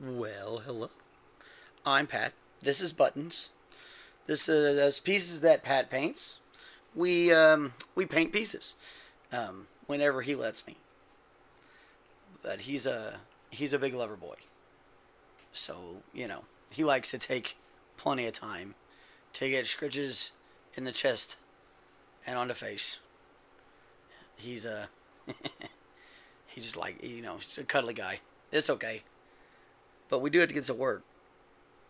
Well, hello. I'm Pat. This is Buttons. This is pieces that Pat paints. We paint pieces whenever he lets me. But he's a big lover boy, so he likes to take plenty of time to get scritches in the chest and on the face. He's a he just like he's a cuddly guy. It's okay, but we do have to get to work.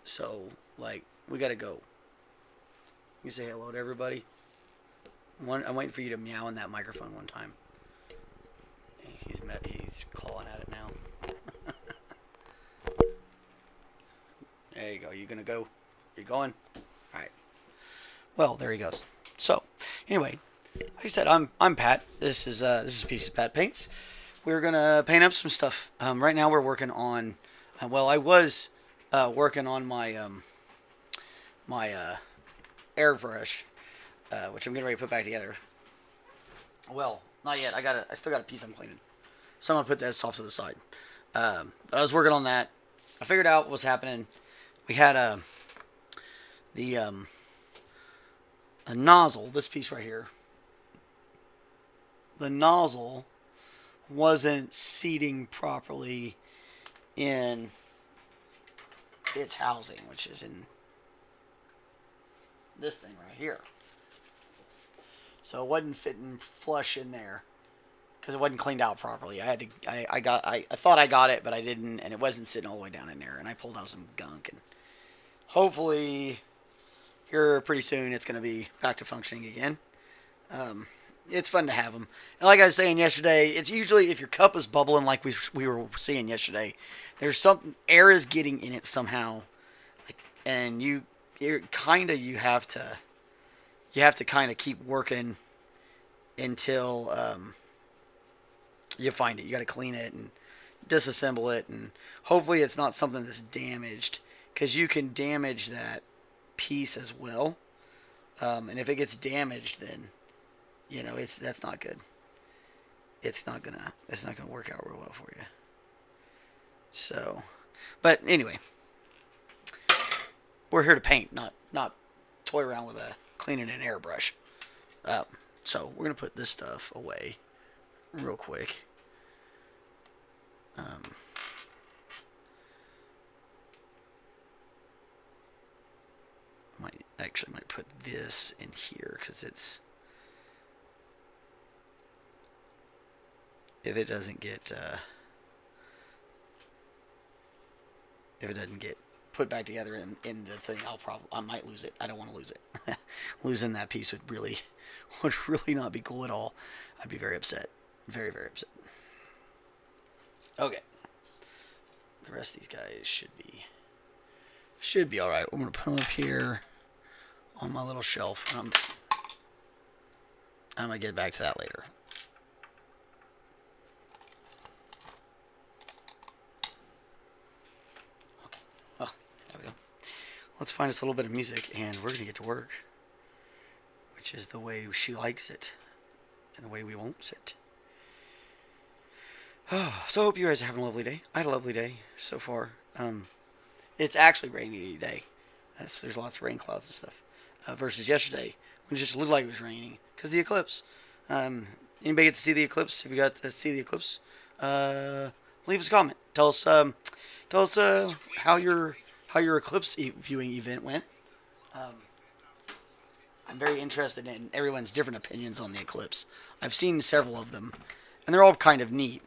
So like we gotta go. You say hello to everybody. I'm waiting for you to meow in that microphone one time. He's clawing at it now. There you go. You gonna go? You going? All right. Well, there he goes. So, anyway, like I said, I'm Pat. This is Pieces Pat Paints. We're gonna paint up some stuff. Right now we're working on. Well, I was working on my airbrush, which I'm getting ready to put back together. Well, not yet. I still got a piece I'm cleaning, so I'm gonna put that off to the side. But I was working on that. I figured out what was happening. We had a nozzle. This piece right here. The nozzle wasn't seating properly in its housing, which is in this thing right here. So it wasn't fitting flush in there because it wasn't cleaned out properly. I thought I got it, but I didn't, and it wasn't sitting all the way down in there. And I pulled out some gunk, and hopefully here pretty soon it's going to be back to functioning again. It's fun to have them. And like I was saying yesterday, it's usually if your cup is bubbling like we were seeing yesterday, there's some air is getting in it somehow, and you have to kind of keep working until you find it. You got to clean it and disassemble it, and hopefully it's not something that's damaged, because you can damage that piece as well. And if it gets damaged, then that's not good. It's not gonna work out real well for you. So, but anyway, we're here to paint, not toy around with cleaning an airbrush. So we're gonna put this stuff away real quick. Might put this in here because if it doesn't get put back together in the thing, I might lose it. I don't want to lose it. Losing that piece would really not be cool at all. I'd be very upset. Very, very upset. Okay. The rest of these guys should be all right. I'm gonna put them up here on my little shelf, and I'm gonna get back to that later. Okay. Oh, there we go. Let's find us a little bit of music, and we're gonna get to work, which is the way she likes it, and the way we won't it. Oh, so I hope you guys are having a lovely day. I had a lovely day so far. It's actually rainy today. There's lots of rain clouds and stuff. versus yesterday when it just looked like it was raining because the eclipse. Um, Anybody get to see the eclipse? If you got to see the eclipse, leave us a comment. Tell us how your eclipse viewing event went. Um, I'm very interested in everyone's different opinions on the eclipse. I've seen several of them, and they're all kind of neat.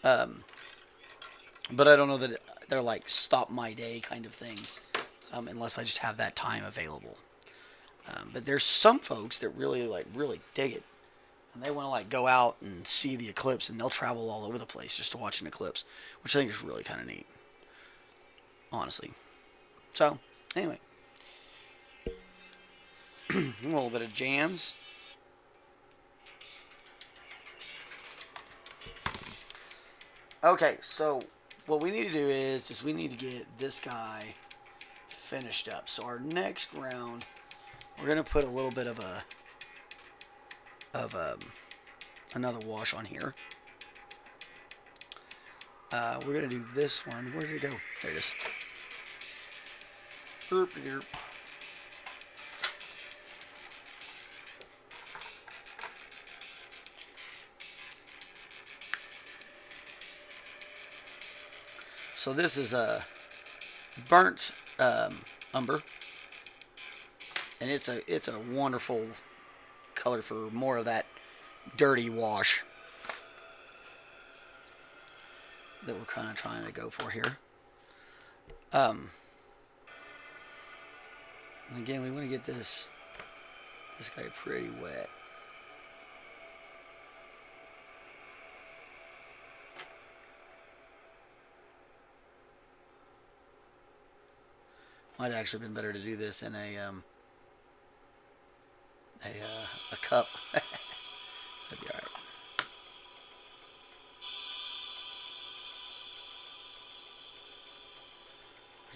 Um, but I don't know that they're like stop my day kind of things, unless I just have that time available. But there's some folks that really dig it, and they want to like go out and see the eclipse, and they'll travel all over the place just to watch an eclipse, which I think is really kind of neat, honestly. So anyway, a little bit of jams. Okay, so what we need to do is we need to get this guy finished up. So our next round, we're gonna put a little bit of another wash on here. We're gonna do this one. Where did it go? There it is. Derp, derp. So this is a burnt umber, and it's a wonderful color for more of that dirty wash that we're kind of trying to go for here. And again, we want to get this guy pretty wet. Might have actually been better to do this in a cup. That'd be alright.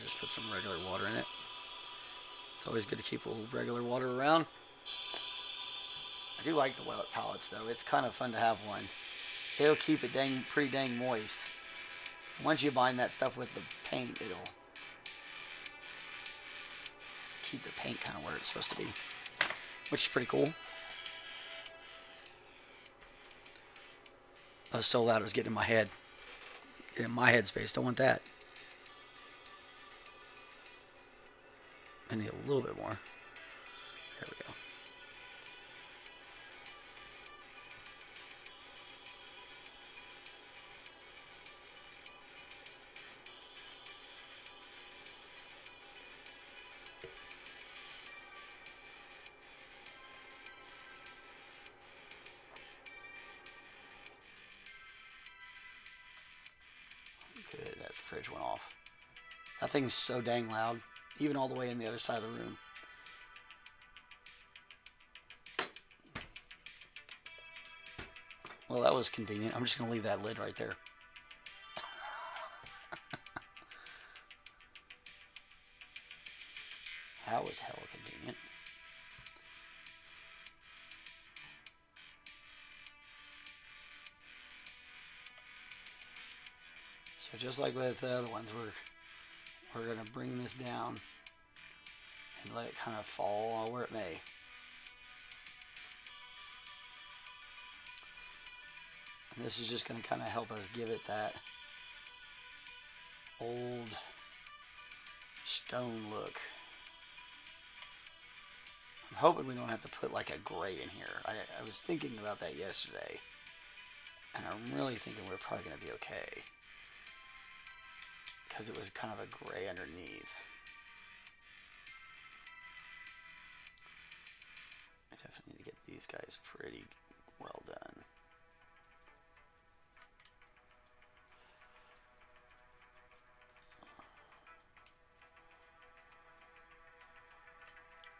Just put some regular water in it. It's always good to keep a little regular water around. I do like the wet palettes though. It's kind of fun to have one. It'll keep it pretty dang moist. Once you bind that stuff with the paint, it'll keep the paint kind of where it's supposed to be, which is pretty cool. I was so loud it was getting in my head. Getting in my headspace. Don't want that. I need a little bit more. There we go. Good, that fridge went off. That thing's so dang loud, even all the way in the other side of the room. Well, that was convenient. I'm just going to leave that lid right there. That was hella convenient. So just like with the other ones, we're going to bring this down and let it kind of fall where it may. And this is just going to kind of help us give it that old stone look. I'm hoping we don't have to put like a gray in here. I was thinking about that yesterday, and I'm really thinking we're probably going to be okay, because it was kind of a gray underneath. I definitely need to get these guys pretty well done.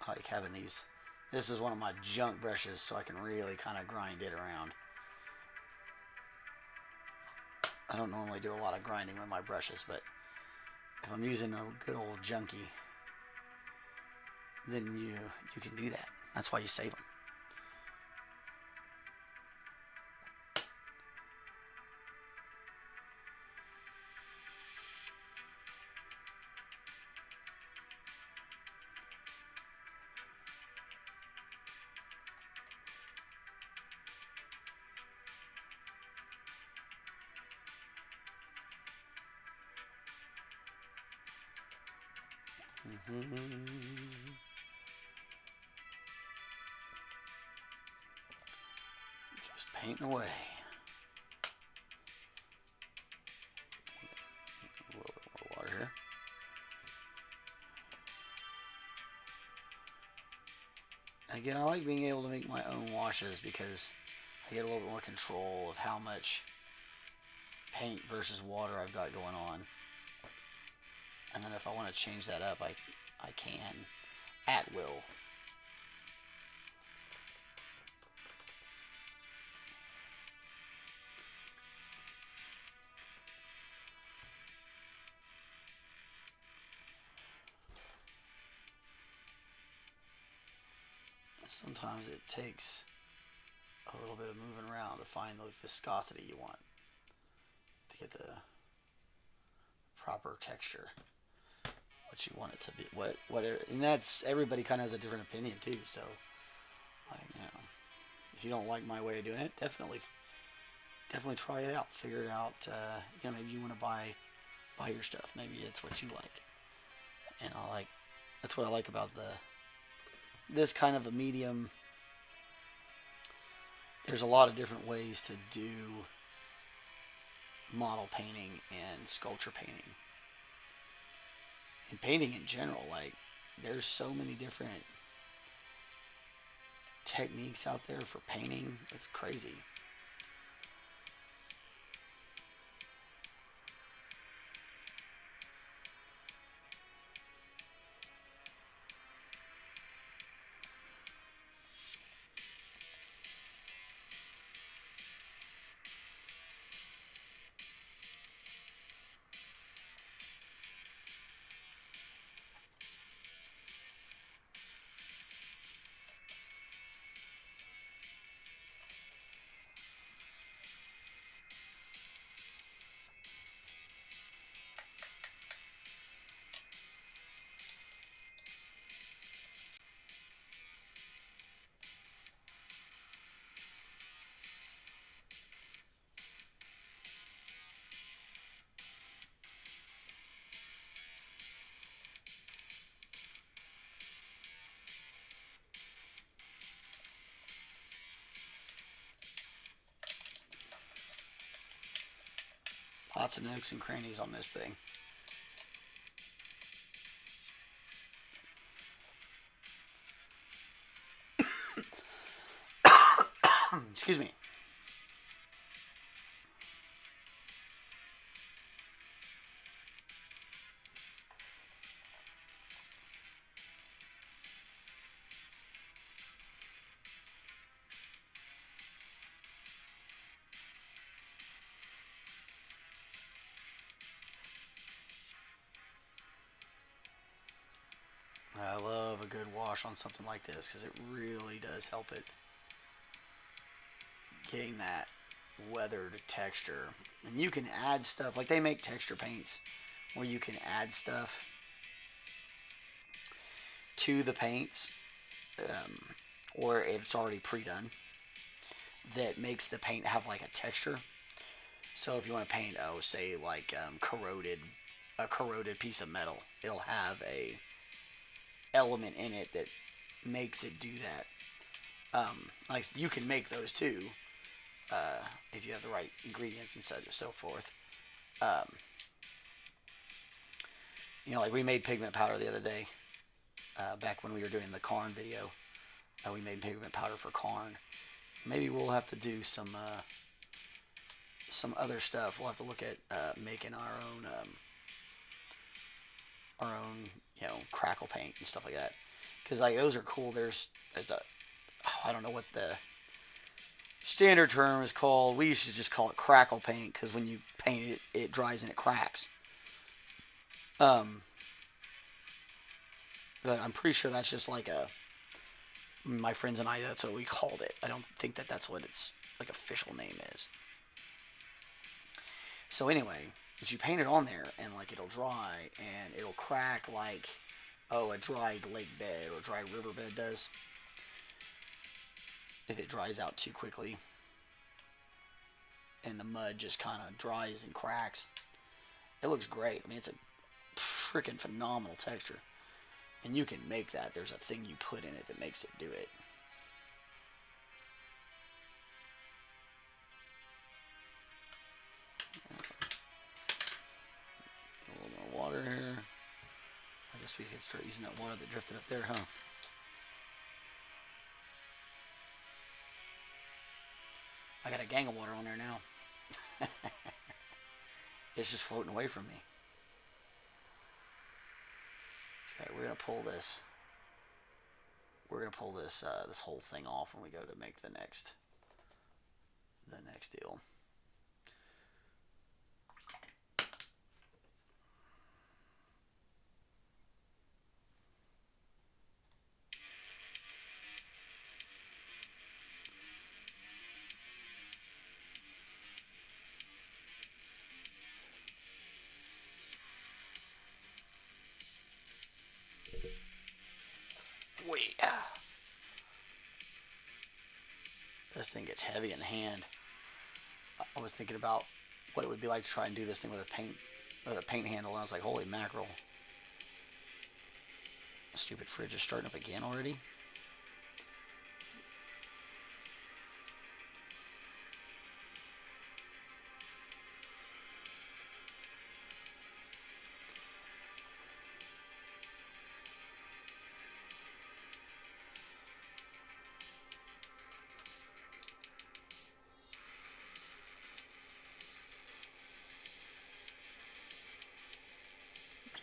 I like having these. This is one of my junk brushes, so I can really kind of grind it around. I don't normally do a lot of grinding with my brushes, but if I'm using a good old junkie, then you can do that. That's why you save them. Just painting away. A little bit more water here. Again, I like being able to make my own washes because I get a little bit more control of how much paint versus water I've got going on. And then if I want to change that up, I can at will. Sometimes it takes a little bit of moving around to find the viscosity you want to get the proper texture, what you want it to be, and that's, everybody kind of has a different opinion too. So, like, if you don't like my way of doing it, definitely try it out, figure it out. Maybe you want to buy your stuff. Maybe it's what you like, and that's what I like about this kind of a medium. There's a lot of different ways to do model painting and sculpture painting. And painting in general, like, there's so many different techniques out there for painting. It's crazy. Lots of nooks and crannies on this thing. Excuse me. I love a good wash on something like this because it really does help it getting that weathered texture. And you can add stuff, like they make texture paints where you can add stuff to the paints, or it's already pre-done, that makes the paint have like a texture. So if you want to paint, say like a corroded piece of metal, it'll have a element in it that makes it do that. Like you can make those too, if you have the right ingredients and so forth. Like we made pigment powder the other day, back when we were doing the Karn video. We made pigment powder for Karn. Maybe we'll have to do some other stuff. We'll have to look at making our own crackle paint and stuff like that, because like those are cool. There's I don't know what the standard term is called. We used to just call it crackle paint because when you paint it, it dries and it cracks. But I'm pretty sure that's just like my friends and I, that's what we called it. I don't think that that's what its like official name is. So anyway, as you paint it on there, and like it'll dry and it'll crack like a dried lake bed or a dried riverbed does, if it dries out too quickly and the mud just kind of dries and cracks. It looks great. I mean, it's a freaking phenomenal texture. And you can make that. There's a thing you put in it that makes it do it. A little more water here. I guess we could start using that water that drifted up there, huh? I got a gang of water on there now. It's just floating away from me. Okay, we're gonna pull this. We're gonna pull this this whole thing off when we go to make the next deal. Wait. This thing gets heavy in hand. I was thinking about what it would be like to try and do this thing with a paint handle, and I was like, holy mackerel. Stupid fridge is starting up again already.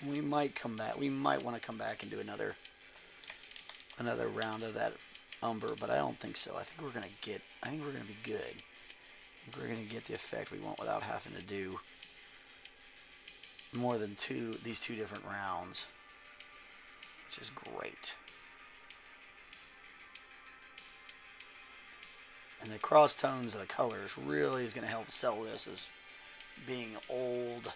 We might come back. We might want to come back and do another round of that Umber, but I don't think so. I think we're gonna be good. I think we're gonna get the effect we want without having to do more than these two different rounds, which is great. And the cross tones of the colors really is going to help sell this as being old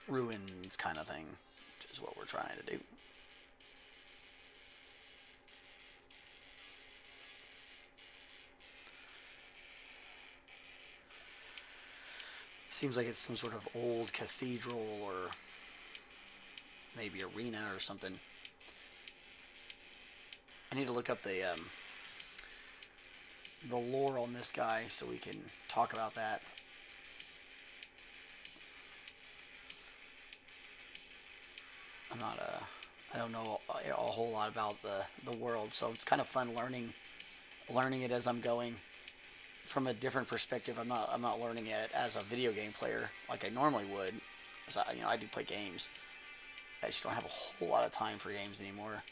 ruins kind of thing, which is what we're trying to do. Seems like it's some sort of old cathedral or maybe arena or something. I need to look up the lore on this guy so we can talk about that. I don't know a whole lot about the world, so it's kind of fun learning it as I'm going from a different perspective. I'm not learning it as a video game player like I normally would. So, I do play games. I just don't have a whole lot of time for games anymore.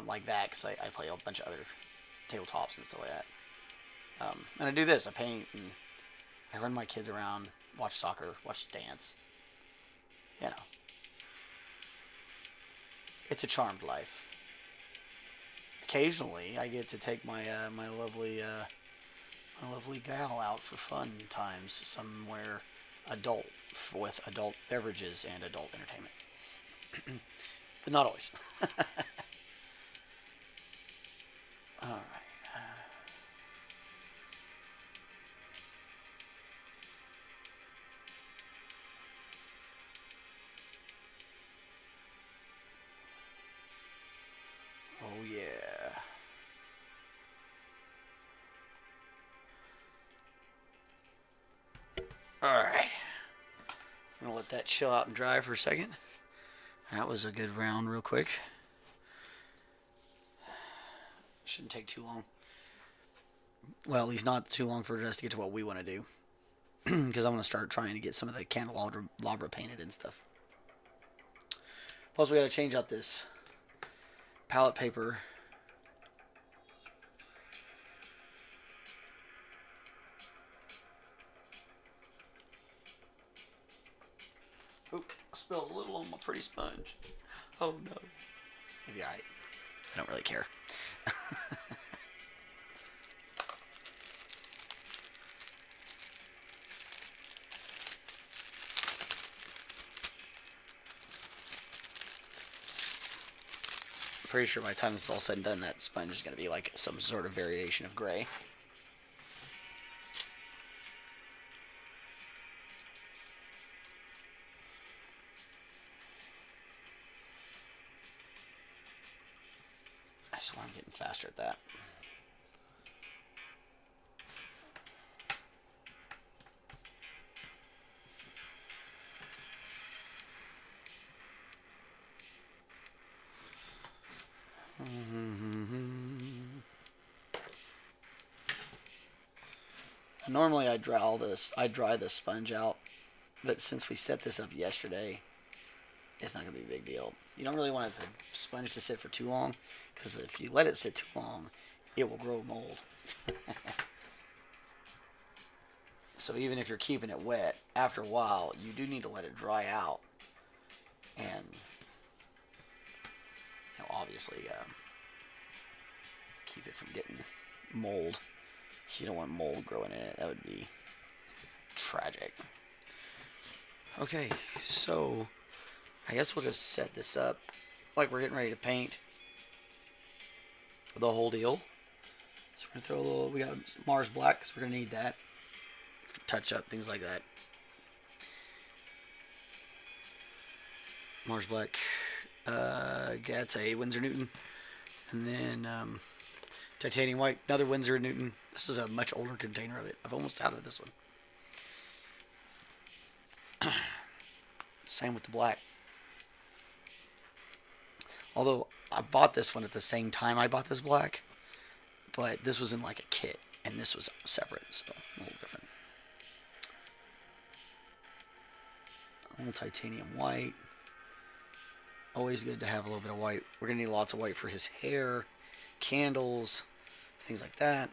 Like that, because I play a bunch of other tabletops and stuff like that. And I do this. I paint and I run my kids around, watch soccer, watch dance. It's a charmed life. Occasionally, I get to take my my lovely gal out for fun times somewhere adult with adult beverages and adult entertainment, but not always. All right. Oh yeah. All right. I'm gonna let that chill out and dry for a second. That was a good round, real quick. Shouldn't take too long. Well, at least not too long for us to get to what we want to do. Because I'm going to start trying to get some of the candelabra painted and stuff. Plus, we got to change out this palette paper. Oop, I spilled a little on my pretty sponge. Oh no. Maybe I don't really care. Pretty sure by the time this is all said and done, that sponge is going to be like some sort of variation of gray. I swear I'm getting faster at that. Normally I dry this sponge out, but since we set this up yesterday, it's not going to be a big deal. You don't really want the sponge to sit for too long, because if you let it sit too long, it will grow mold. So even if you're keeping it wet, after a while, you do need to let it dry out. And, obviously, keep it from getting mold. You don't want mold growing in it. That would be tragic. Okay, so I guess we'll just set this up like we're getting ready to paint the whole deal. So we're going to throw a little, we got Mars Black because we're going to need that for touch up, things like that. Mars Black, that's a Winsor Newton. And then Titanium White, another Winsor Newton. This is a much older container of it. I've almost out of this one. Same with the black. Although I bought this one at the same time I bought this black, but this was in like a kit, and this was separate, so a little different. A little Titanium White. Always good to have a little bit of white. We're going to need lots of white for his hair, candles, things like that.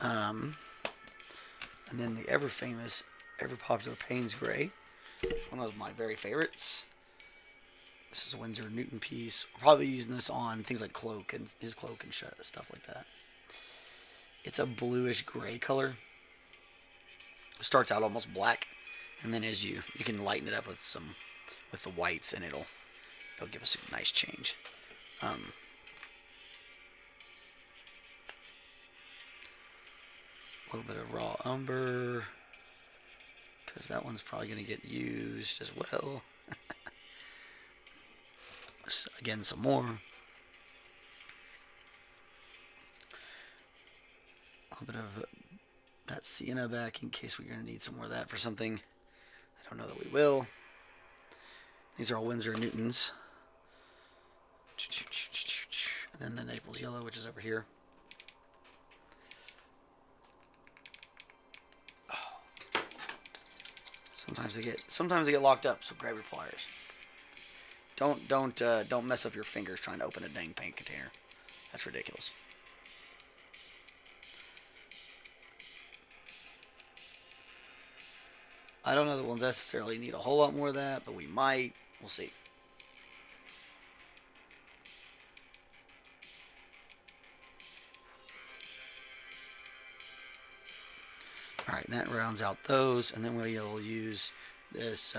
And then the ever famous, ever popular Payne's Gray. It's one of my very favorites. This is a Winsor Newton piece. We're probably using this on things like cloak and his cloak and stuff like that. It's a bluish gray color. It starts out almost black, and then as you can lighten it up with the whites, and it'll give us a nice change. A little bit of raw umber, because that one's probably going to get used as well. So again, some more. A little bit of that sienna back in case we're going to need some more of that for something. I don't know that we will. These are all Winsor Newtons. And then the Naples yellow, which is over here. Sometimes they get locked up, so grab your pliers. Don't mess up your fingers trying to open a dang paint container. That's ridiculous. I don't know that we'll necessarily need a whole lot more of that, but we might. We'll see. Alright, that rounds out those, and then we'll use this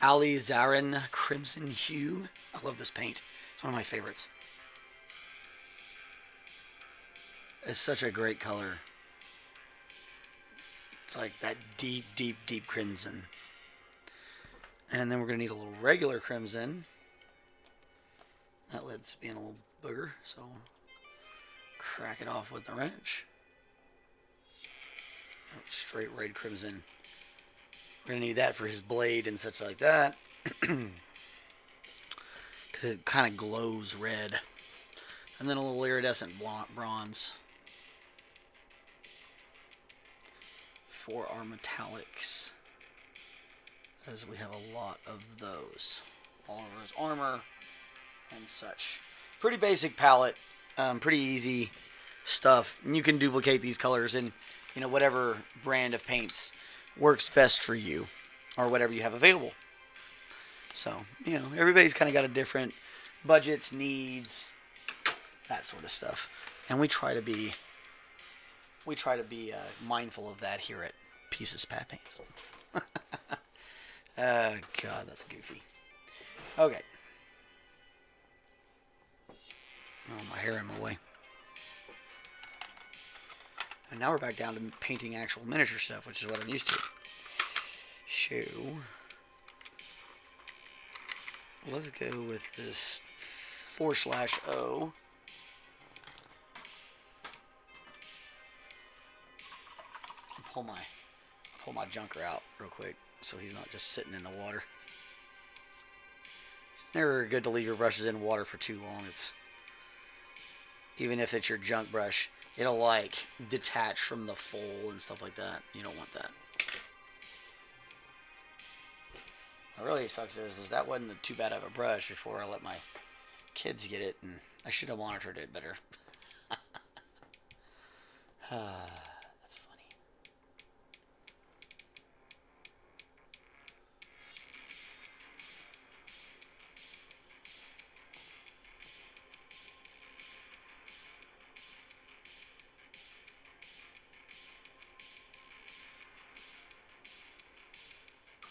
Alizarin Crimson Hue. I love this paint. It's one of my favorites. It's such a great color. It's like that deep, deep, deep crimson. And then we're going to need a little regular crimson. That lid's being a little booger, so crack it off with the wrench. Straight red crimson. We're going to need that for his blade and such like that. Because it kind of glows red. And then a little iridescent bronze for our metallics, as we have a lot of those all over his armor and such. Pretty basic palette, pretty easy stuff, and you can duplicate these colors in whatever brand of paints works best for you, or whatever you have available. So everybody's kind of got a different budgets, needs, that sort of stuff, and we try to be mindful of that here at Pieces Pat Paints. God, that's goofy. Okay. Oh, my hair in my way. And now we're back down to painting actual miniature stuff, which is what I'm used to. So, let's go with this 4/O. Pull my junker out real quick so he's not just sitting in the water. It's never good to leave your brushes in water for too long. Even if it's your junk brush, it'll like detach from the foil and stuff like that. You don't want that. What really sucks is that wasn't too bad of a brush before I let my kids get it, and I should have monitored it better. That's funny.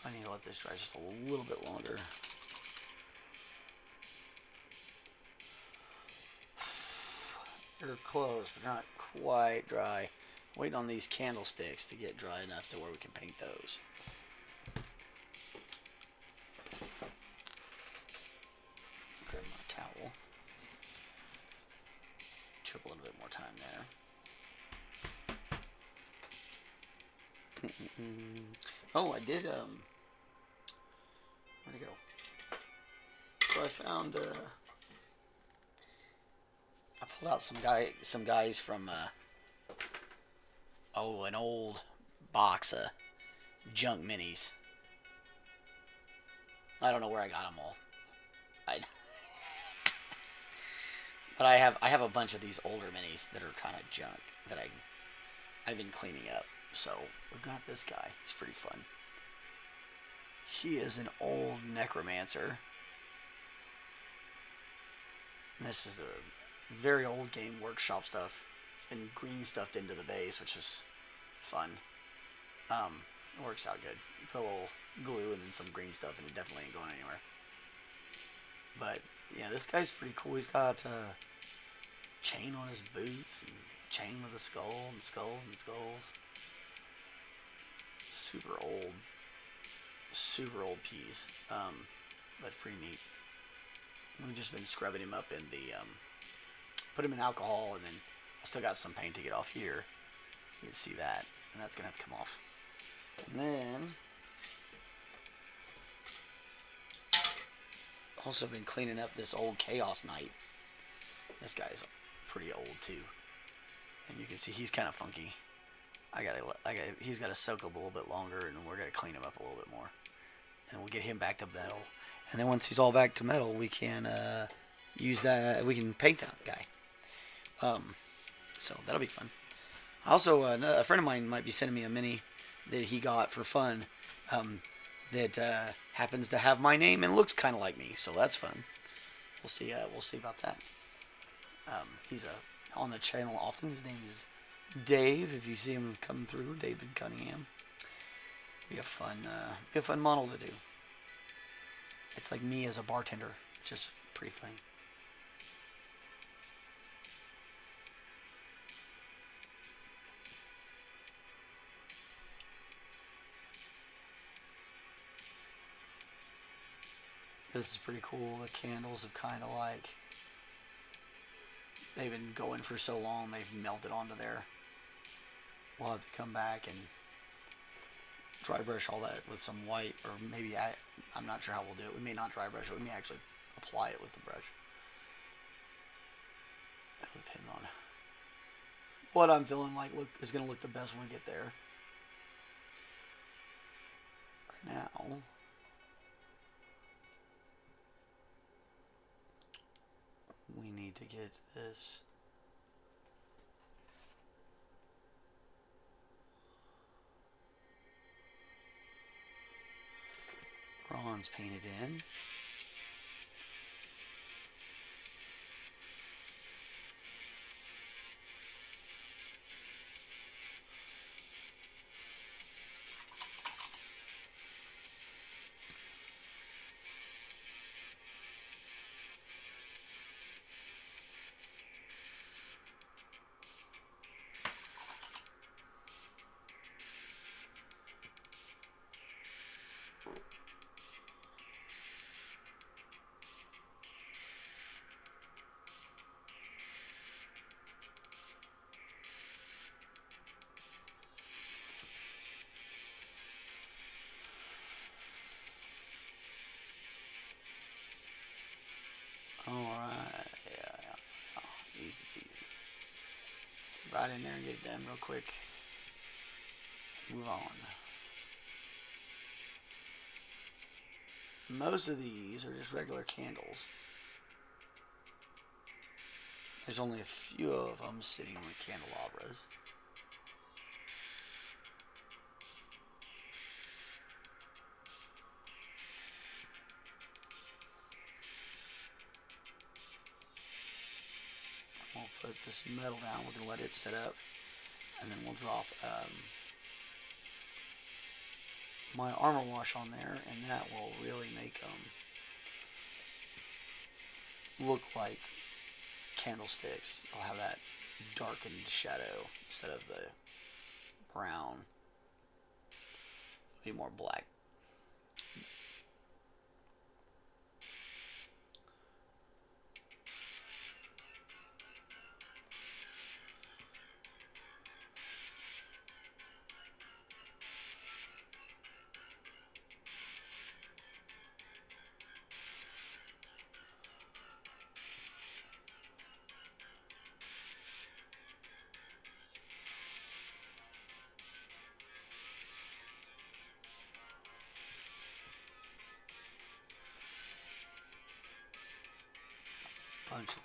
I need to let this dry just a little bit longer. They're close, but they're not quite dry. Waiting on these candlesticks to get dry enough to where we can paint those. Grab my towel. Trip a little bit more time there. Oh, I did, where'd it go? So I found, I pulled out some guys from, an old box of junk minis. I don't know where I got them all. But I have a bunch of these older minis that are kind of junk that I've been cleaning up. So we've got this guy. He's pretty fun. He is an old necromancer. And this is a very old game workshop stuff. It's been green stuffed into the base, which is fun. It works out good. You put a little glue and then some green stuff, and it definitely ain't going anywhere. But yeah, this guy's pretty cool. He's got a chain on his boots and chain with a skull and skulls and skulls. Super old piece, but pretty neat. We've just been scrubbing him up in the, put him in alcohol, and then I still got some paint to get off here. You can see that, and that's gonna have to come off. And then also been cleaning up this old Chaos Knight. This guy's pretty old too, and you can see he's kind of funky. He's got to soak up a little bit longer, and we're gonna clean him up a little bit more, and we'll get him back to metal. And then once he's all back to metal, we can use that. We can paint that guy. So that'll be fun. Also, a friend of mine might be sending me a mini that he got for fun. That happens to have my name and looks kind of like me, so that's fun. We'll see. We'll see about that. He's on the channel often. His name is Dave. If you see him come through, David Cunningham. Be a fun model to do. It's like me as a bartender, which is pretty funny. This is pretty cool. The candles have kind of like, they've been going for so long, they've melted onto there. We'll have to come back and dry brush all that with some white, or maybe I'm not sure how we'll do it. We may not dry brush it. We may actually apply it with the brush. Depending on what I'm feeling like is going to look the best when we get there. Right now, we need to get this bronze painted in. Alright, yeah. Easy peasy. Right in there and get it done real quick. Move on. Most of these are just regular candles. There's only a few of them sitting with candelabras. We'll put this metal down. We're going to let it set up. And then we'll drop my armor wash on there. And that will really make them look like candlesticks. I'll have that darkened shadow instead of the brown. It'll be more black. Bunch of them.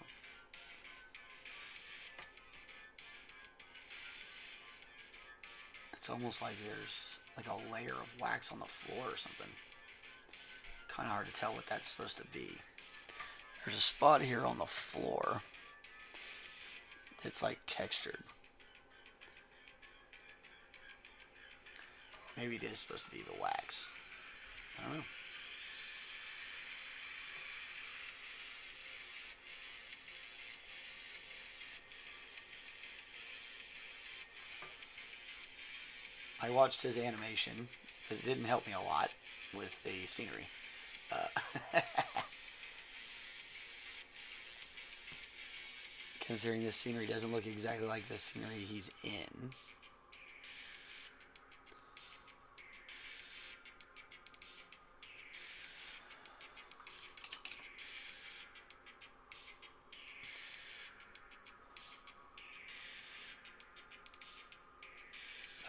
It's almost like there's like a layer of wax on the floor or something. Kind of hard to tell what that's supposed to be. There's a spot here on the floor that's like textured. Maybe it is supposed to be the wax. I don't know. I watched his animation, but it didn't help me a lot with the scenery. Considering this scenery doesn't look exactly like the scenery he's in.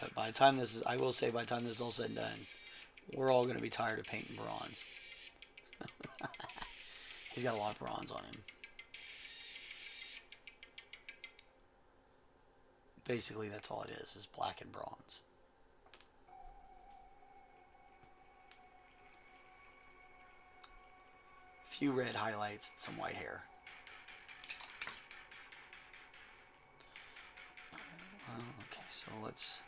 But by the time this is, I will say, by the time this is all said and done, we're all going to be tired of painting bronze. He's got a lot of bronze on him. Basically, that's all it is black and bronze. A few red highlights and some white hair. Okay, so let's...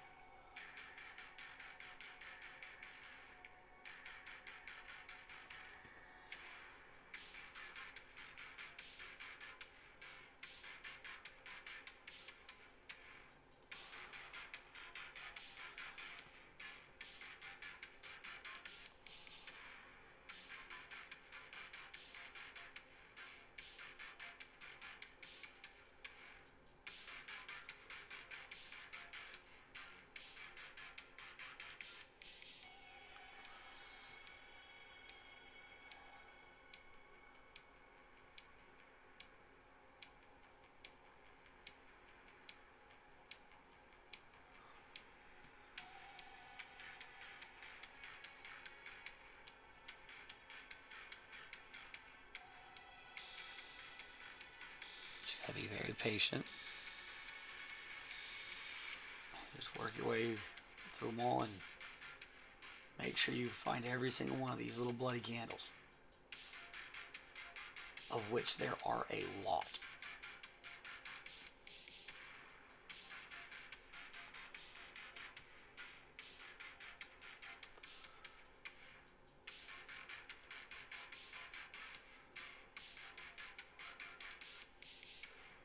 Gotta be very patient. Just work your way through them all and make sure you find every single one of these little bloody candles, of which there are a lot.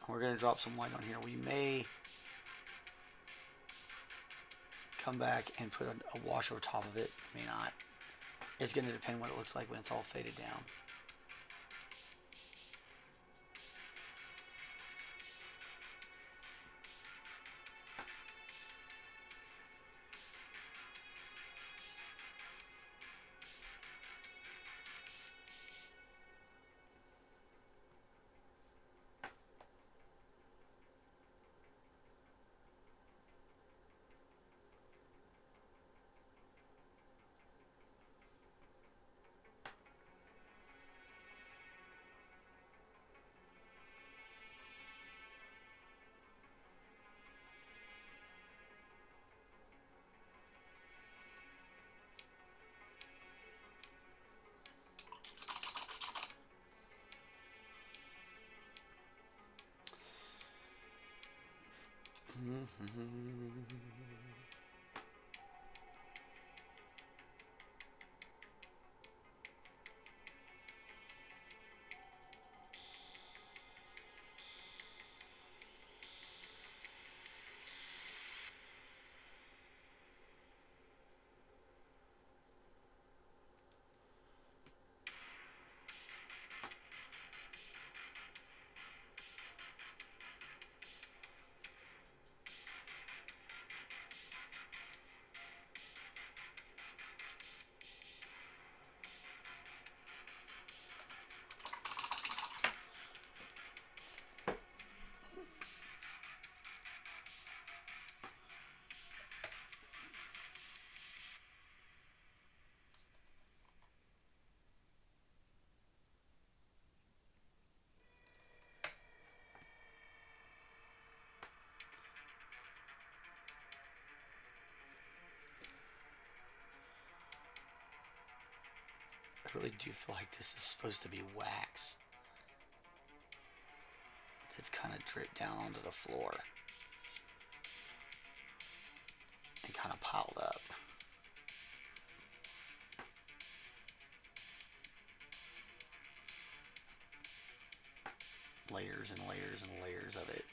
We're going to drop some white on here. We may come back and put a wash over top of it. May not. It's going to depend what it looks like when it's all faded down. I really do feel like this is supposed to be wax. It's kind of dripped down onto the floor and kind of piled up. Layers and layers and layers of it.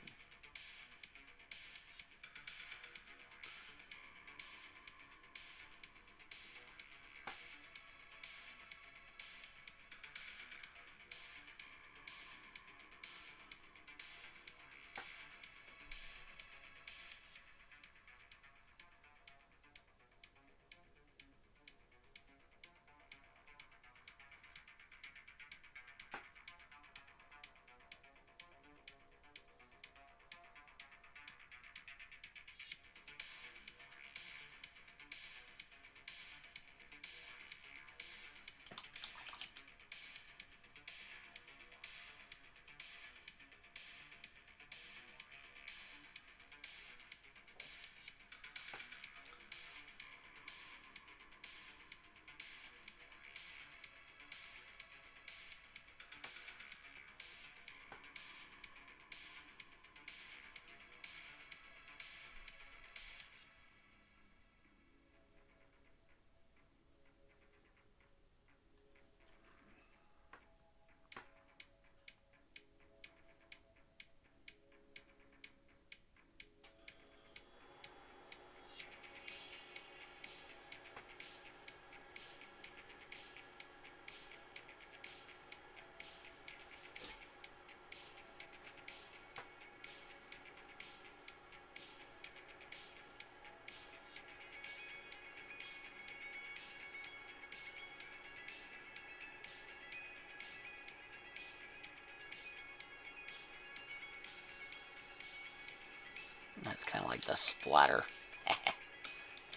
That's kind of like the splatter.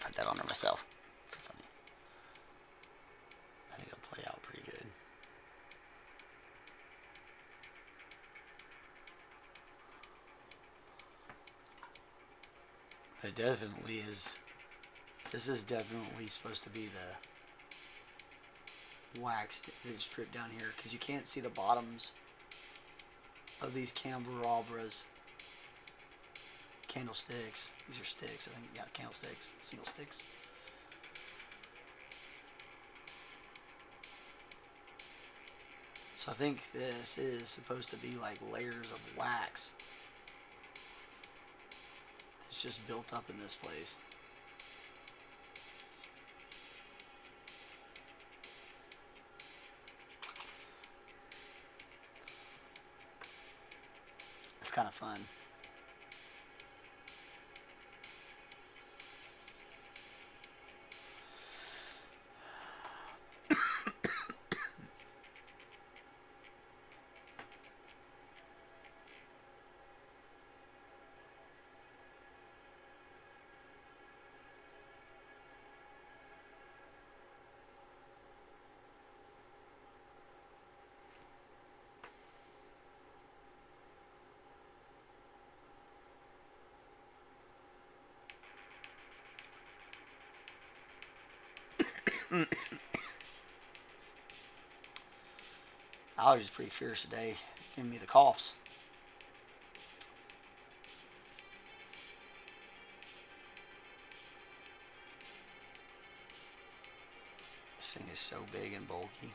Put that on there myself. For funny. I think it'll play out pretty good. But it definitely is. This is definitely supposed to be the wax that is stripped down here, because you can't see the bottoms of these candelabras. Candlesticks. These are sticks. I think, yeah, candlesticks. Single sticks. So I think this is supposed to be like layers of wax. It's just built up in this place. It's kind of fun. Allergies pretty fierce today. It's giving me the coughs. so big and bulky.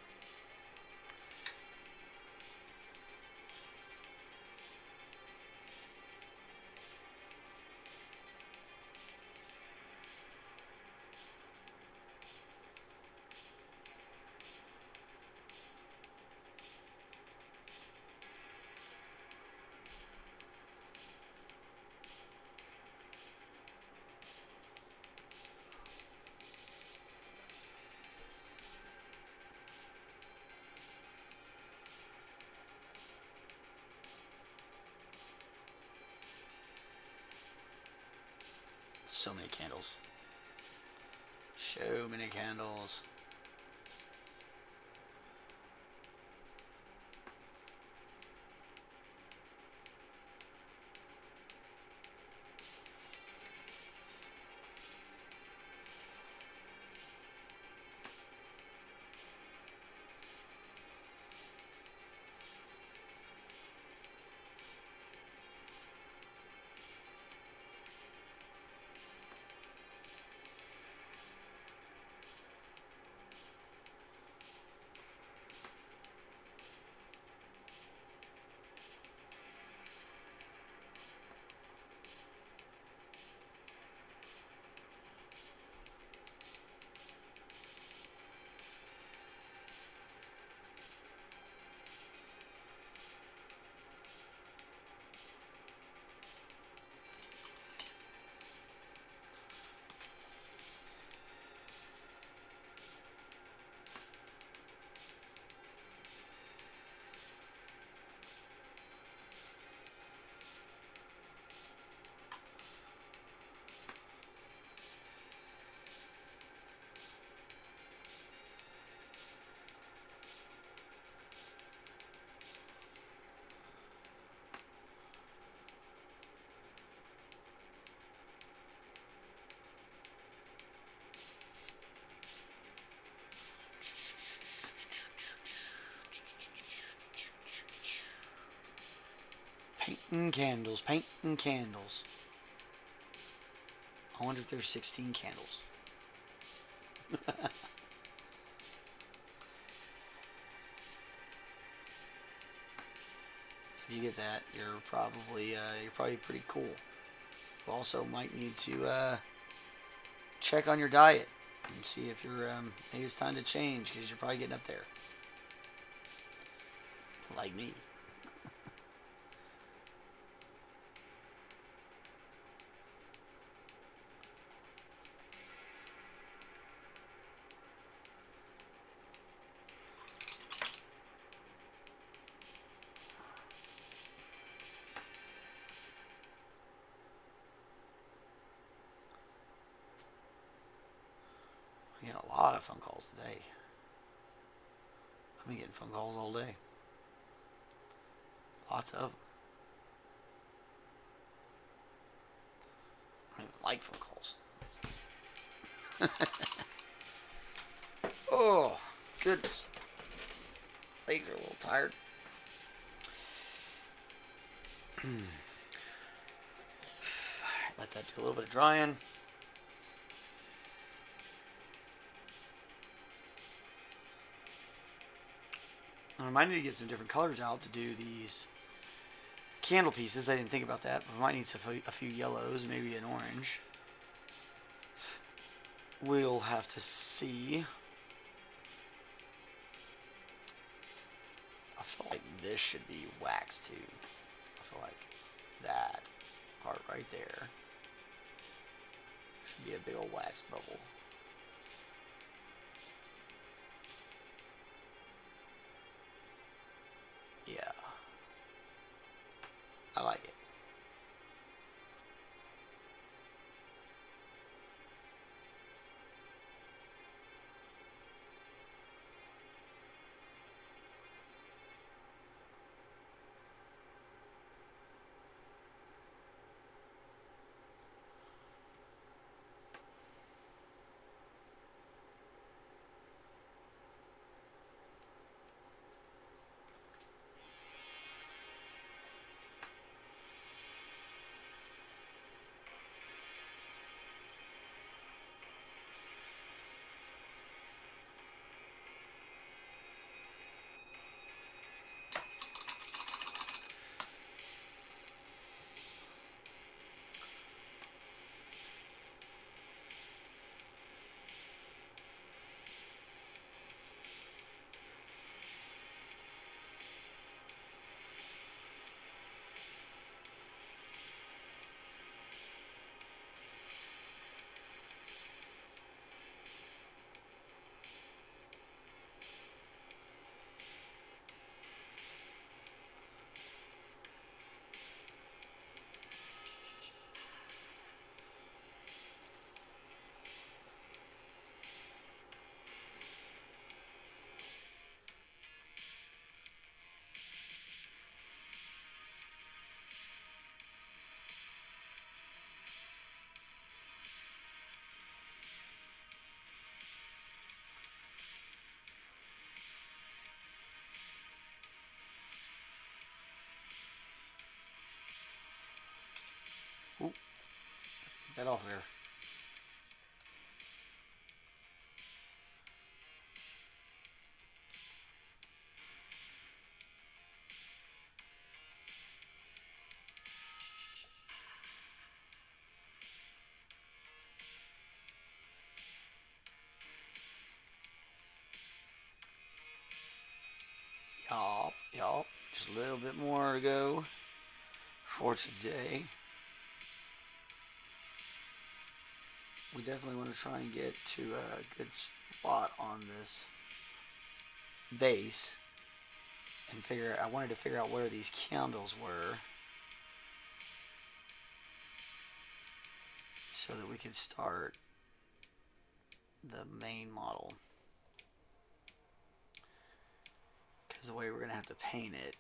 So many candles. So many candles. Painting candles, painting candles. I wonder if there's 16 candles. If you get that, you're probably pretty cool. You also might need to check on your diet and see if you're maybe it's time to change because you're probably getting up there, like me. I'm getting a lot of phone calls today. I've been getting phone calls all day. Lots of them. I don't even like phone calls. Oh, goodness. Legs are a little tired. Let that do a little bit of drying. I might need to get some different colors out to do these candle pieces. I didn't think about that, but we might need a few yellows, maybe an orange. We'll have to see. I feel like this should be wax too. I feel like that part right there should be a big old wax bubble. Yeah. I like it. Get off there. Yup. Just a little bit more to go for today. We definitely want to try and get to a good spot on this base and I wanted to figure out where these candles were so that we could start the main model. Because the way we're going to have to paint it,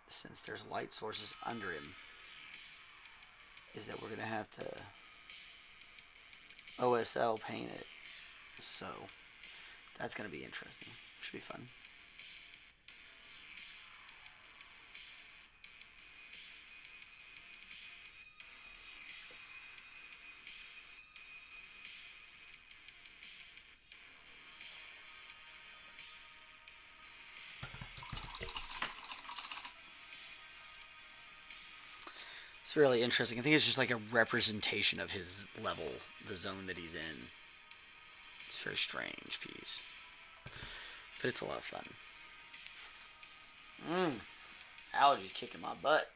since there's light sources under him, is that we're going to have to OSL paint it. So that's going to be interesting. Should be fun. It's really interesting. I think it's just like a representation of his level, the zone that he's in. It's a very strange piece. But it's a lot of fun. Allergies kicking my butt.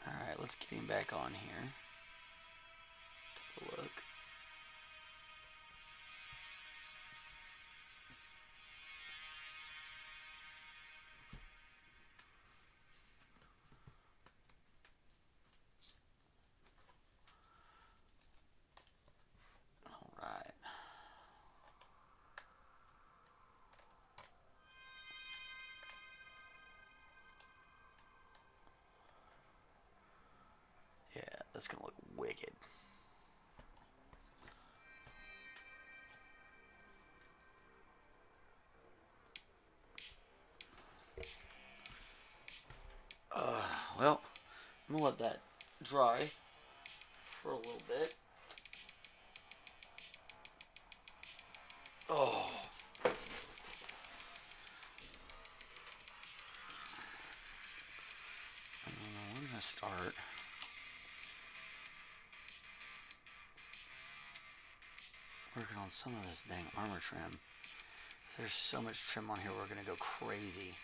Alright, let's get him back on here. Take a look. That's gonna look wicked. Well, I'm gonna let that dry for a little bit. Oh. We're gonna start. Working on some of this dang armor trim. There's so much trim on here, we're gonna go crazy.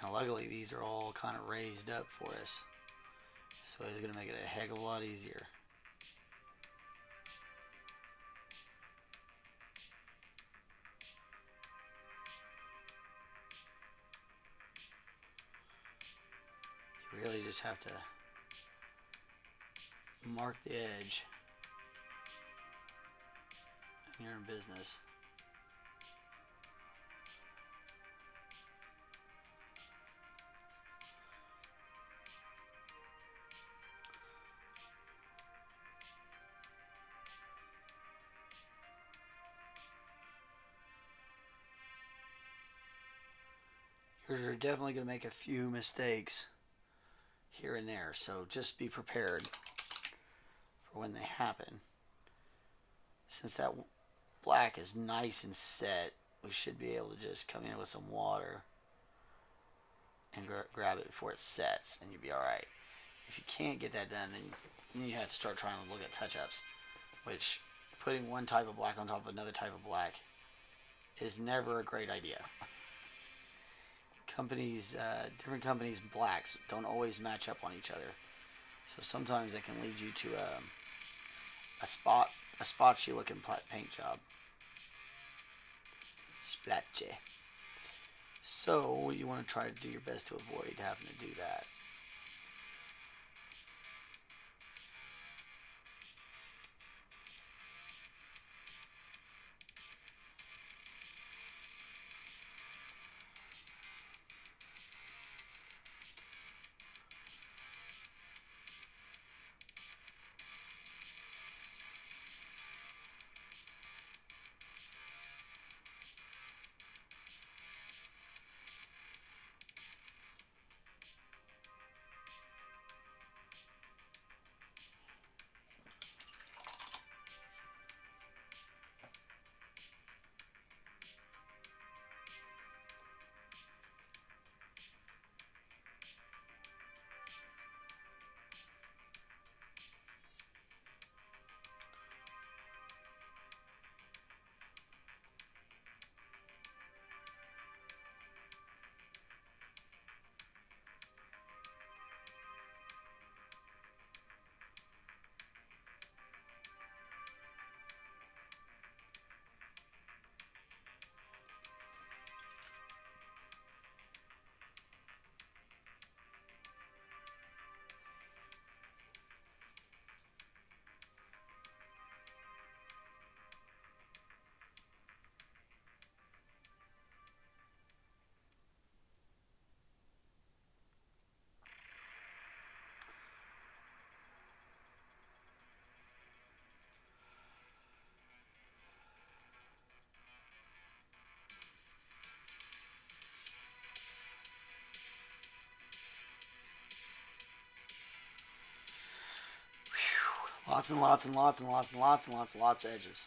Now luckily these are all kind of raised up for us, so it's going to make it a heck of a lot easier. You really just have to mark the edge and you're in business. You're definitely going to make a few mistakes here and there, so just be prepared for when they happen. Since that black is nice and set, we should be able to just come in with some water and grab it before it sets, and you'll be alright. If you can't get that done, then you have to start trying to look at touch-ups, which putting one type of black on top of another type of black is never a great idea. Different companies' blacks don't always match up on each other, so sometimes it can lead you to a spotchy looking paint job. Splatchy. So you want to try to do your best to avoid having to do that. Lots and lots and lots and lots and lots and lots and lots of edges.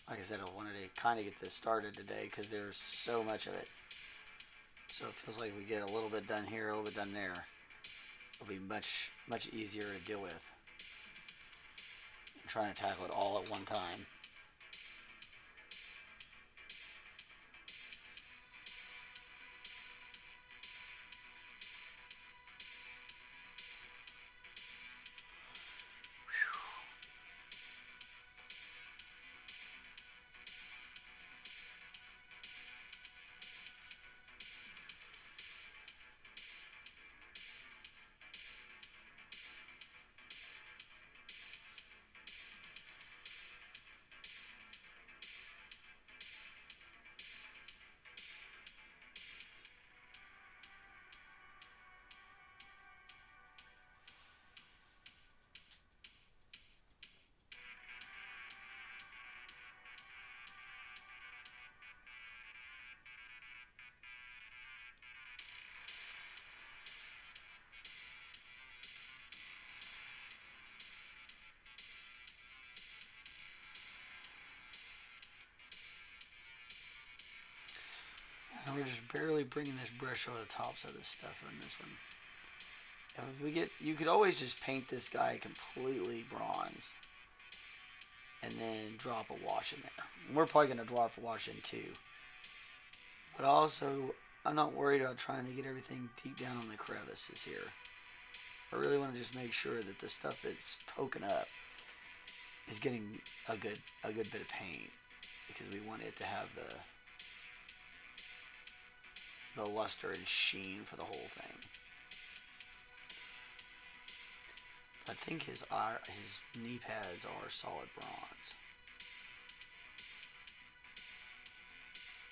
Like I said, I wanted to kind of get this started today because there's so much of it. So it feels like we get a little bit done here, a little bit done there. It'll be much easier to deal with. I'm trying to tackle it all at one time. And we're just barely bringing this brush over the tops of this stuff on this one. If we get, you could always just paint this guy completely bronze and then drop a wash in there. And we're probably going to drop a wash in too. But also, I'm not worried about trying to get everything deep down on the crevices here. I really want to just make sure that the stuff that's poking up is getting a good bit of paint, because we want it to have the luster and sheen for the whole thing. I think his knee pads are solid bronze.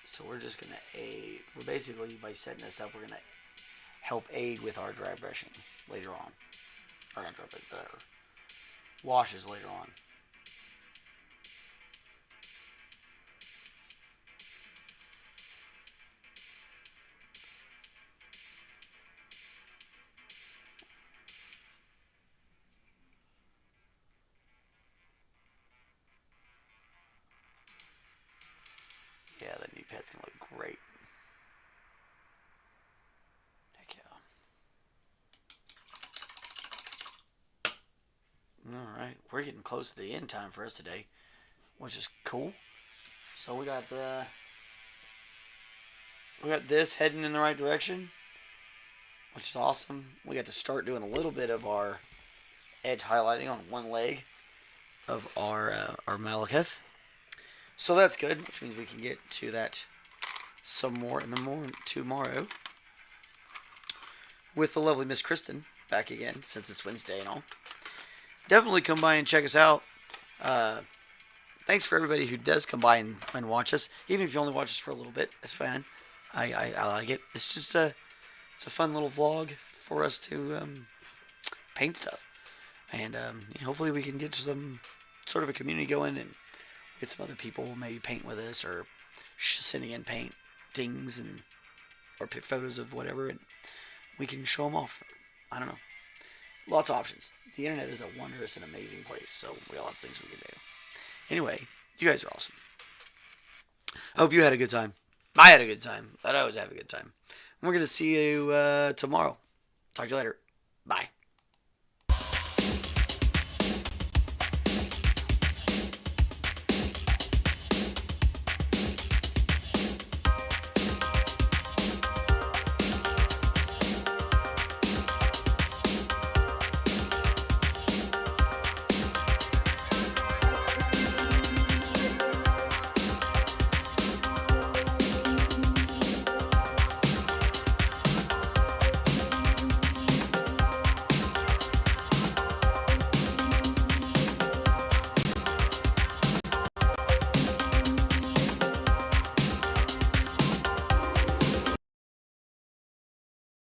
So we're just going to aid. We're basically, by setting this up, we're going to help aid with our dry brushing later on. Or not dry brushing, but our washes later on. Yeah, that knee pad's going to look great. Heck yeah. Alright, we're getting close to the end time for us today, which is cool. So we got this heading in the right direction, which is awesome. We got to start doing a little bit of our edge highlighting on one leg of our Malaketh. So that's good, which means we can get to that some more in the morning tomorrow with the lovely Miss Kristen back again, since it's Wednesday and all. Definitely come by and check us out. Thanks for everybody who does come by and watch us. Even if you only watch us for a little bit, that's fine. I like it. It's just it's a fun little vlog for us to paint stuff. And hopefully we can get some sort of a community going and get some other people maybe paint with us, or sending in paintings or photos of whatever, and we can show them off. I don't know. Lots of options. The internet is a wondrous and amazing place, so we got lots of things we can do. Anyway, you guys are awesome. I hope you had a good time. I had a good time. I always have a good time. We're going to see you tomorrow. Talk to you later. Bye.